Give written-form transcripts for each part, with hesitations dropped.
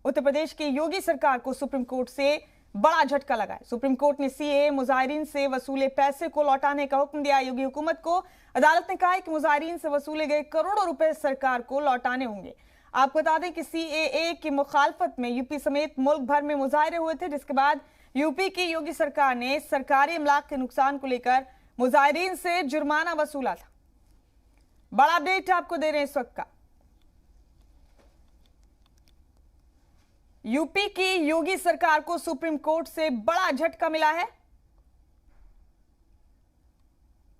उत्तर प्रदेश की योगी सरकार को सुप्रीम कोर्ट से बड़ा झटका लगा है। सुप्रीम कोर्ट ने सीएए मुजाहिरीन से वसूले पैसे को लौटाने का हुक्म दिया योगी हुकूमत को। अदालत ने कहा है कि मुजाहिरीन से वसूले गए करोड़ों रुपए सरकार को लौटाने होंगे। आपको बता दें कि सीएए की मुखालफत में यूपी समेत मुल्क भर में मुजाहरे हुए थे, जिसके बाद यूपी की योगी सरकार ने सरकारी अमलाक के नुकसान को लेकर मुजाहिरीन से जुर्माना वसूला था। बड़ा अपडेट आपको दे रहे हैं इस वक्त का। यूपी की योगी सरकार को सुप्रीम कोर्ट से बड़ा झटका मिला है।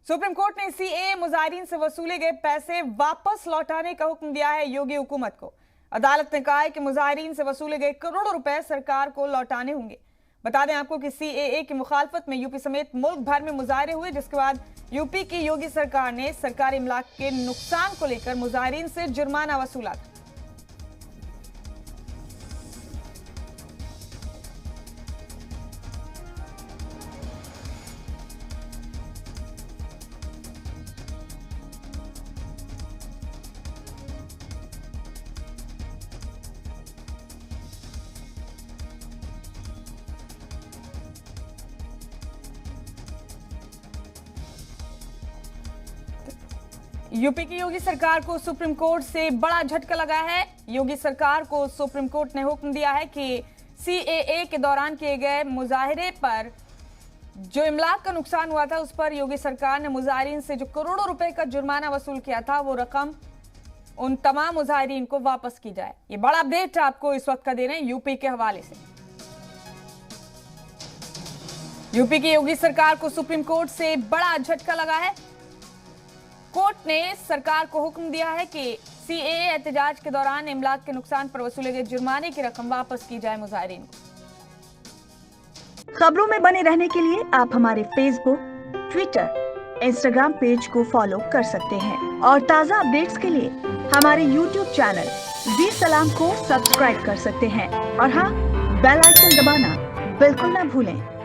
सुप्रीम कोर्ट ने सीएए मुजाहिरीन से वसूले गए पैसे वापस लौटाने का हुक्म दिया है योगी हुकूमत को। अदालत ने कहा है कि मुजाहिरीन से वसूले गए करोड़ों रुपए सरकार को लौटाने होंगे। बता दें आपको कि सीएए की मुखालफत में यूपी समेत मुल्क भर में मुजाहरे हुए, जिसके बाद यूपी की योगी सरकार ने सरकारी इमलाक के नुकसान को लेकर मुजाहिरीन से जुर्माना वसूला था। यूपी की योगी सरकार को सुप्रीम कोर्ट से बड़ा झटका लगा है। योगी सरकार को सुप्रीम कोर्ट ने हुक्म दिया है कि सीएए के दौरान किए गए मुजाहिरे पर जो इमलाक का नुकसान हुआ था, उस पर योगी सरकार ने मुजाहिरीन से जो करोड़ों रुपए का जुर्माना वसूल किया था, वो रकम उन तमाम मुजाहिरीन को वापस की जाए। ये बड़ा अपडेट आपको इस वक्त का दे रहे हैं यूपी के हवाले से। यूपी की योगी सरकार को सुप्रीम कोर्ट से बड़ा झटका लगा है। कोर्ट ने सरकार को हुक्म दिया है कि सीएए एहतजाज के दौरान इमलाक के नुकसान पर वसूले गए जुर्माने की रकम वापस की जाए मुजाहिरीन को। खबरों में बने रहने के लिए आप हमारे फेसबुक, ट्विटर, इंस्टाग्राम पेज को फॉलो कर सकते हैं और ताज़ा अपडेट्स के लिए हमारे यूट्यूब चैनल जी सलाम को सब्सक्राइब कर सकते हैं। और हाँ, बेल आइकन दबाना बिल्कुल ना भूलें।